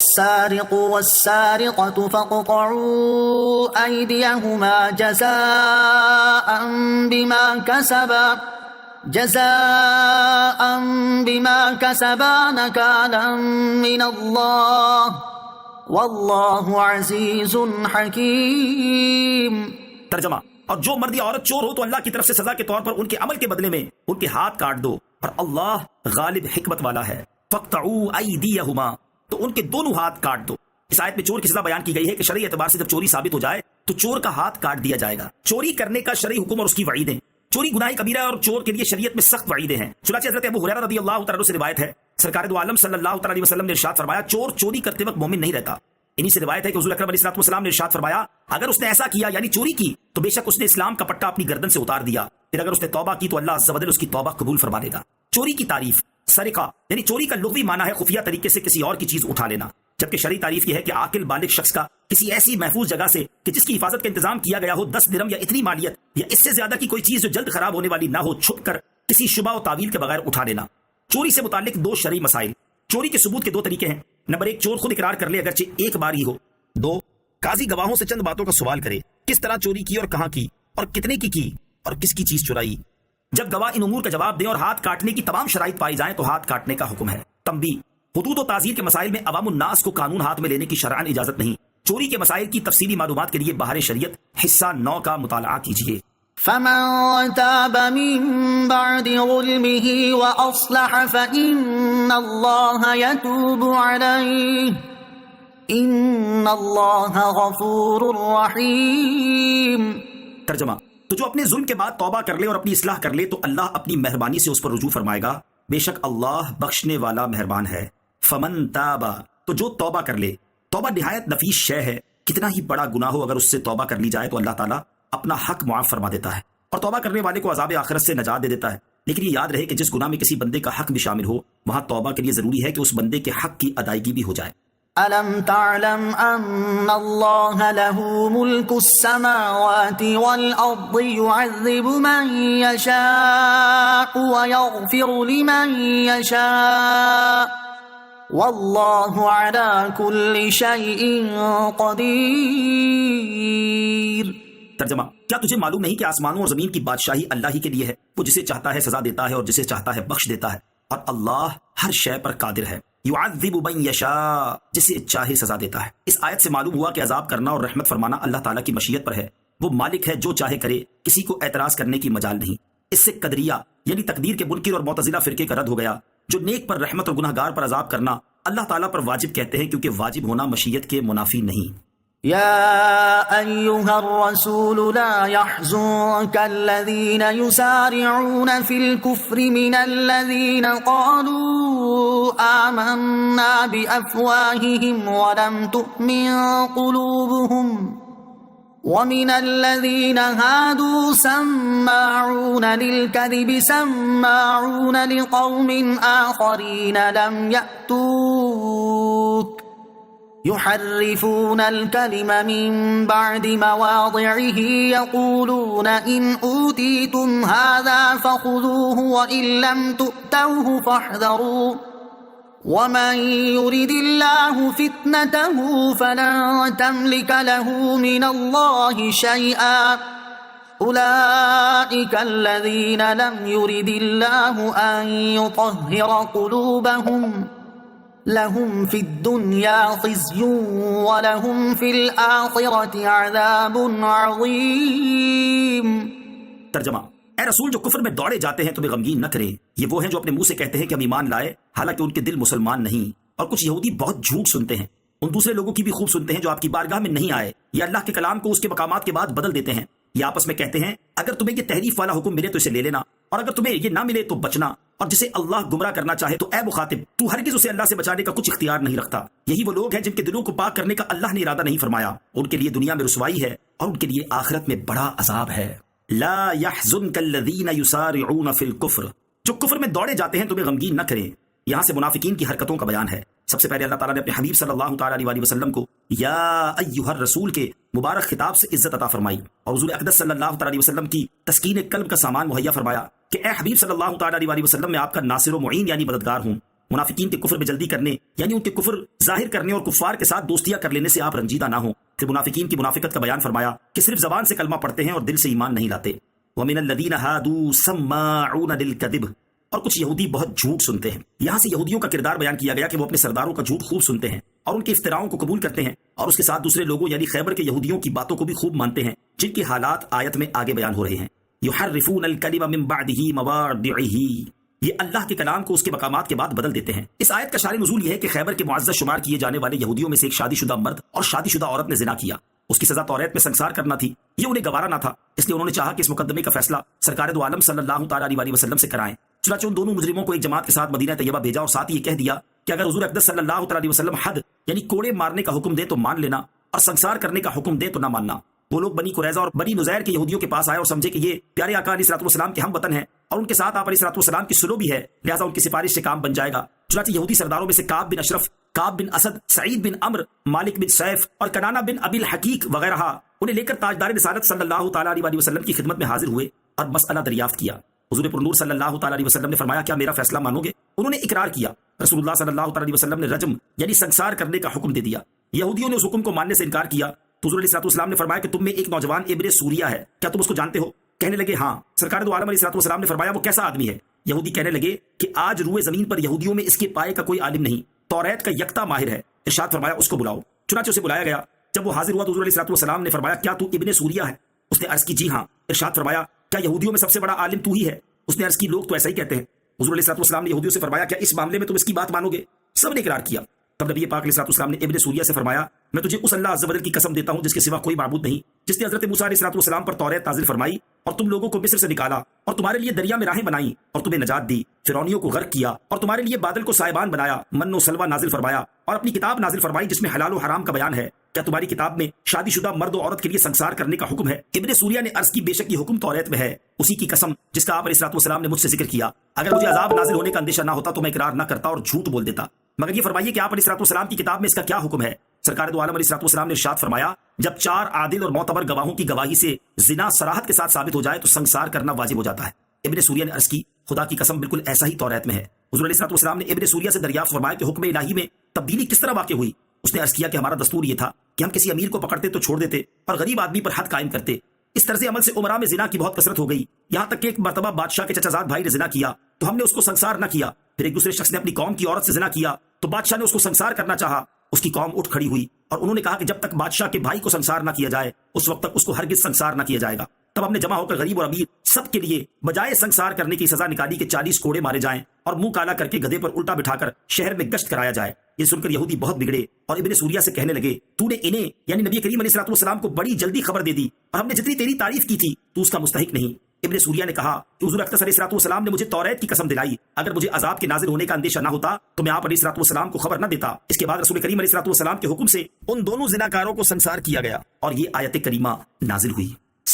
والسارق والسارقة فاقطعوا أيديهما جزاء بما كسبا نكالا من الله واللہ عزیز حکیم۔ ترجمہ، اور جو مرد یا عورت چور ہو تو اللہ کی طرف سے سزا کے طور پر ان کے عمل کے بدلے میں ان کے ہاتھ کاٹ دو، اور اللہ غالب حکمت والا ہے۔ فَاقْطَعُوا أَيْدِيَهُمَا، تو ان کے دونوں ہاتھ کاٹ دو۔ اس آیت میں چور کی سزا بیان کی گئی ہے کہ شرعی اعتبار سے جب چوری ثابت ہو جائے تو چور کا ہاتھ کاٹ دیا جائے گا۔ چوری کرنے کا شرعی حکم اور اس کی وعیدیں، چوری گناہ کبیرہ اور چور کے لیے شریعت میں سخت وعیدیں ہیں۔ چنانچہ حضرت ابو ہریرہ رضی اللہ تعالیٰ عنہ سے روایت ہے، سرکار دو عالم صلی اللہ تعالیٰ علیہ وسلم نے ارشاد فرمایا، چور چوری کرتے وقت مومن نہیں رہتا۔ انہی سے روایت ہے کہ حضور اکرم علیہ السلام نے ارشاد فرمایا، اگر اس نے ایسا کیا یعنی چوری کی تو بے شک اس نے اسلام کا پٹا اپنی گردن سے اتار دیا، پھر اگر اس نے توبہ کی تو اللہ عز و جل اس کی توبہ قبول فرما لے گا۔ چوری کی تعریف، سرقہ یعنی چوری کا لغوی معنی ہے خفیہ طریقے سے کسی اور کی چیز اٹھا لینا، جبکہ شرعی تعریف یہ ہے کہ عاقل بالغ شخص کا کسی ایسی محفوظ جگہ سے کہ جس کی حفاظت کا انتظام کیا گیا ہو 10 درہم یا اتنی مالیت یا اس سے زیادہ کی کوئی چیز جو جلد خراب ہونے والی نہ ہو، چھپ کر کسی شبہ و تعویل کے بغیر اٹھا لینا۔ چوری سے متعلق 2 شرعی مسائل۔ چوری کے ثبوت کے 2 طریقے ہیں۔ نمبر 1، چور خود اقرار کر لے اگرچہ ایک بار ہی ہو۔ 2، قاضی گواہوں سے چند باتوں کا سوال کرے، کس طرح چوری کی اور کہاں کی اور کتنے کی اور کس کی چیز چرائی۔ جب گواہ ان امور کا جواب دیں اور ہاتھ کاٹنے کی تمام شرائط پائی جائیں تو ہاتھ کاٹنے کا حکم ہے۔ تنبیہ، حدود و تعزیر کے مسائل میں عوام الناس کو قانون ہاتھ میں لینے کی شرعاً اجازت نہیں۔ چوری کے مسائل کی تفصیلی معلومات کے لیے بہار شریعت حصہ 9 کا مطالعہ کیجیے۔ فمن تاب من بعد ظلمه وأصلح فإن الله يتوب عليه ان اللہ غفور رحیم۔ ترجمہ، تو جو اپنے ظلم کے بعد توبہ کر لے اور اپنی اصلاح کر لے تو اللہ اپنی مہربانی سے اس پر رجوع فرمائے گا، بے شک اللہ بخشنے والا مہربان ہے۔ فمن تابا، تو جو توبہ کر لے۔ توبہ نہایت نفیس شے ہے، کتنا ہی بڑا گناہ ہو اگر اس سے توبہ کر لی جائے تو اللہ تعالیٰ اپنا حق معاف فرما دیتا ہے اور توبہ کرنے والے کو عذاب آخرت سے نجات دے دیتا ہے۔ لیکن یہ یاد رہے کہ جس گناہ میں کسی بندے کا حق بھی شامل ہو وہاں توبہ کے لیے ضروری ہے کہ اس بندے کے حق کی ادائیگی بھی ہو جائے۔ أَلَمْ تَعْلَمْ أَنَّ اللَّهَ لَهُ مُلْكُ السَّمَاوَاتِ وَالْأَرْضِ يُعَذِّبُ مَن يَشَاءُ وَيَغْفِرُ لِمَن يَشَاءُ وَاللَّهُ عَلَى كُلِّ شَيْءٍ قَدِيرٌ۔ ترجمہ، کیا تجھے معلوم نہیں کہ آسمانوں اور زمین کی بادشاہی اللہ ہی کے لیے ہے؟ وہ جسے چاہتا ہے سزا دیتا ہے اور جسے چاہتا ہے بخش دیتا ہے، اور اللہ ہر شے پر قادر ہے۔ یعذب من یشاء، جسے چاہے سزا دیتا ہے۔ اس آیت سے معلوم ہوا کہ عذاب کرنا اور رحمت فرمانا اللہ تعالیٰ کی مشیت پر ہے، وہ مالک ہے، جو چاہے کرے، کسی کو اعتراض کرنے کی مجال نہیں۔ اس سے قدریہ یعنی تقدیر کے منکر اور معتزلہ فرقے کا رد ہو گیا، جو نیک پر رحمت اور گناہ گار پر عذاب کرنا اللہ تعالیٰ پر واجب کہتے ہیں، کیونکہ واجب ہونا مشیت کے منافی نہیں۔ يا أيها الرسول لا يحزنك الذين يسارعون في الكفر من الذين قالوا آمنا بأفواههم ولم تؤمن قلوبهم ومن الذين هادوا سماعون للكذب سماعون لقوم آخرين لم يأتوك يحرفون الكلم من بعد مواضعه يقولون إن أوتيتم هذا فخذوه وإن لم تؤتوه فاحذروا ومن يرد الله فتنته فلن تملك له من الله شيئا أولئك الذين لم يرد الله أن يطهر قلوبهم لهم في الدنيا خزي ولهم في الآخرة عذاب عظيم۔ ترجمہ، اے رسول، جو کفر میں دوڑے جاتے ہیں تمہیں غمگین نہ کریں، یہ وہ ہیں جو اپنے منہ سے کہتے ہیں کہ ہم ایمان لائے، حالانکہ ان کے دل مسلمان نہیں، اور کچھ یہودی بہت جھوٹ سنتے ہیں، ان دوسرے لوگوں کی بھی خوب سنتے ہیں جو آپ کی بارگاہ میں نہیں آئے، یہ اللہ کے کلام کو اس کے مقامات کے بعد بدل دیتے ہیں۔ یہ آپس میں کہتے ہیں اگر تمہیں یہ تحریف والا حکم ملے تو اسے لے لینا، اور اگر تمہیں یہ نہ ملے تو بچنا، اور جسے اللہ گمراہ کرنا چاہے تو اے مخاطب تو ہرگز اسے اللہ سے بچانے کا کچھ اختیار نہیں رکھتا۔ یہی وہ لوگ ہیں جن کے دلوں کو پاک کرنے کا اللہ نے ارادہ نہیں فرمایا، ان کے لیے دنیا میں رسوائی ہے اور ان کے لیے آخرت میں بڑا عذاب ہے۔ لا يحزنك الذين يسارعون في الكفر، جو کفر میں دوڑے جاتے ہیں تمہیں غمگین نہ کریں۔ یہاں سے منافقین کی حرکتوں کا بیان ہے۔ سب سے پہلے اللہ تعالیٰ نے اپنے حبیب صلی اللہ تعالیٰ علیہ وسلم کو یا ایھا الرسول کے مبارک خطاب سے عزت عطا فرمائی، اور حضور اقدس صلی اللہ تعالیٰ علیہ وسلم کی تسکین قلب کا سامان مہیا فرمایا کہ اے حبیب صلی اللہ تعالیٰ علیہ وسلم، میں آپ کا ناصر و معین یعنی مددگار ہوں۔ منافقین کے کفر میں جلدی کرنے یعنی ان کے کفر ظاہر کرنے اور کفار کے ساتھ دوستیاں کر لینے سے آپ رنجیدہ نہ ہوں۔ پھر منافقین کی منافقت کا بیان فرمایا کہ صرف زبان سے کلمہ پڑھتے ہیں اور دل سے ایمان نہیں لاتے۔ وَمِنَ الَّذِينَ هَادُوا سَمَّاعُونَ لِلْكَذِبِ، اور کچھ یہودی بہت جھوٹ سنتے ہیں۔ یہاں سے یہودیوں کا کردار بیان کیا گیا کہ وہ اپنے سرداروں کا جھوٹ خوب سنتے ہیں اور ان کے افتراؤں کو قبول کرتے ہیں، اور اس کے ساتھ دوسرے لوگوں یعنی خیبر کے یہودیوں کی باتوں کو بھی خوب مانتے ہیں، جن کے حالات آیت میں آگے بیان ہو رہے ہیں۔ یحرفون الکلم من بعدہ مواضعہ، یہ اللہ کے کلام کو اس کے مقامات کے بعد بدل دیتے ہیں۔ اس آیت کا شان نزول یہ ہے کہ خیبر کے معزز شمار کیے جانے والے یہودیوں میں سے ایک شادی شدہ مرد اور شادی شدہ عورت نے زنا کیا، اس کی سزا توریت میں سنگسار کرنا تھی۔ یہ انہیں گوارا نہ تھا، اس لیے انہوں نے چاہا کہ اس مقدمے کا فیصلہ سرکار دو عالم صلی اللہ تعالی علیہ وسلم سے کرائیں۔ چنانچہ ان دونوں مجرموں کو ایک جماعت کے ساتھ مدینہ طیبہ بھیجا اور ساتھ یہ کہہ دیا کہ اگر حضور اقدس صلی اللہ تعالی علیہ وسلم حد یعنی کوڑے مارنے کا حکم دے تو مان لینا، اور سنگسار کرنے کا حکم دے تو نہ ماننا۔ وہ لوگ بنی قریظہ اور بنی نذیر کے یہودیوں کے پاس آئے اور سمجھے کہ یہ پیارے آقا علیہ الصلوۃ والسلام کے ہم وطن ہیں اور ان کے ساتھ آپ علیہ الصلوۃ والسلام کی سلو بھی ہے، لہٰذا ان کی سفارش سے کام بن جائے گا۔ چنانچہ یہودی سرداروں میں سے کعب بن اشرف، کعب بن اسد، سعید بن عمرو، مالک بن سیف اور کنانہ بن ابی الحقیق وغیرہ انہیں لے کر تاجدار رسالت صلی اللہ تعالی علیہ وسلم کی خدمت میں حاضر ہوئے اور مسئلہ دریافت کیا۔ حضور پرنور صلی اللہ تعالی علیہ وسلم نے فرمایا کیا میرا فیصلہ مانو گے؟ انہوں نے اقرار کیا۔ رسول اللہ صلی اللہ تعالی علیہ وسلم نے رجم یعنی سنگسار کرنے کا حکم دے دیا۔ یہودیوں نے اس حکم کو ماننے سے انکار کیا تو حضور علیہ الصلوۃ والسلام نے فرمایا کہ تم میں ایک نوجوان ابن سوریہ ہے، کیا تم اس کو جانتے ہو؟ کہنے لگے ہاں۔ سرکار دو عالم علیہ الصلوۃ والسلام نے فرمایا وہ کیسا آدمی ہے؟ یہودی کہنے لگے کہ آج روئے زمین پر یہودیوں میں اس کے پائے کا کوئی عالم نہیں، توریت کا یکتا ماہر ہے۔ ارشاد فرمایا اس کو بلاؤ۔ چنانچہ اسے بلایا گیا۔ جب وہ حاضر ہوا تو حضور علیہ الصلوۃ والسلام نے فرمایا کیا تو ابن سوریہ ہے؟ اس نے عرض کی جی ہاں۔ ارشاد فرمایا کیا یہودیوں میں سب سے بڑا عالم تو ہی ہے؟ اس نے عرض کی لوگ تو ایسا ہی کہتے ہیں۔ حضور علیہ الصلوۃ والسلام نے یہودیوں سے فرمایا کیا اس معاملے میں تم اس کی بات مانو گے؟ سب نے اقرار کیا۔ تب نبی پاک علیہ الصلوۃ والسلام نے ابن سوریہ سے فرمایا میں تجھے اس اللہ عز و جل کی قسم دیتا ہوں جس کے سوا کوئی معبود نہیں، جس نے حضرت موسیٰ علیہ الصلوۃ والسلام پر توریت نازل فرمائی اور تم لوگوں کو مصر سے نکالا اور تمہارے لیے دریا میں راہیں بنائیں اور تمہیں نجات دی، فرعونیوں کو غرق کیا اور تمہارے لیے بادل کو سائبان بنایا، من و سلوہ نازل فرمایا اور اپنی کتاب نازل فرمائی جس میں حلال و حرام کا بیان ہے، کیا تمہاری کتاب میں شادی شدہ مرد و عورت کے لیے سنگسار کرنے کا حکم ہے؟ ابن سوریہ نے عرض کی بے شک یہ حکم توریت میں ہے، اسی کی قسم جس کا آپ علیہ الصلوۃ والسلام نے مجھ سے ذکر کیا، اگر مجھے عذاب نازل ہونے کا اندیشہ نہ ہوتا تو میں اقرار نہ کرتا اور جھوٹ بول دیتا، مگر یہ فرمائیے کہ آپ علیہ الصلوۃ والسلام کی کتاب میں اس کا کیا حکم ہے؟ سرکار دو عالم علیہ الصلوۃ والسلام نے ارشاد فرمایا جب 4 عادل اور معتبر گواہوں کی گواہی سے زنا صراحت کے ساتھ ثابت ہو جائے تو سنگسار کرنا واجب ہو جاتا ہے۔ ابن سوریہ نے عرض کی خدا کی قسم بالکل ایسا ہی توریت میں ہے۔ حضور علیہ الصلوۃ والسلام نے ابن سوریہ سے دریافت فرمایا کہ حکم الہی میں تبدیلی کس طرح واقع ہوئی؟ اس نے عرض کیا کہ ہمارا دستور یہ تھا کہ ہم کسی امیر کو پکڑتے تو چھوڑ دیتے اور غریب آدمی پر حد قائم کرتے۔ اس طرز عمل سے عمرہ میں زنا کی بہت کثرت ہو گئی، یہاں تک کہ ایک مرتبہ بادشاہ کے چچا زاد بھائی نے زنا کیا تو ہم نے اس کو سنگسار نہ کیا۔ پھر ایک دوسرے شخص نے اپنی قوم کی عورت سے زنا کیا تو بادشاہ نے اس کو سنگسار کرنا چاہا، اس کی قوم اٹھ کھڑی ہوئی اور انہوں نے کہا کہ جب تک بادشاہ کے بھائی کو سنگسار نہ کیا جائے اس وقت تک اس کو ہرگز سنگسار نہ کیا جائے گا۔ تب ہم نے جمع ہو کر غریب اور امیر سب کے لیے بجائے سنگسار کرنے کی سزا نکالی کہ 40 کوڑے مارے جائیں اور منہ کالا کر کے گدھے پر الٹا بٹھا کر شہر میں گشت کرایا جائے۔ یہ سن کر یہودی بہت بگڑے اور ابن سوریہ سے کہنے لگے تو نے انہیں یعنی نبی کریم علیہ الصلوۃ والسلام کو بڑی جلدی خبر دے دی اور ہم نے جتنی تیری تعریف کی تھی تو اس کا مستحق نہیں۔ ابن سوریہ نے کہا کہ حضور اقدس علیہ الصلوۃ والسلام نے مجھے توریت کی قسم دلائی، اگر مجھے عذاب کے نازل ہونے کا اندیشہ نہ ہوتا تو میں آپ علیہ الصلوۃ والسلام کو خبر نہ دیتا۔ اس کے بعد رسول کریم علیہ الصلوۃ والسلام کے حکم سے ان دونوں زناکاروں کو سنگسار کیا گیا اور یہ آیت کریمہ نازل ہوئی۔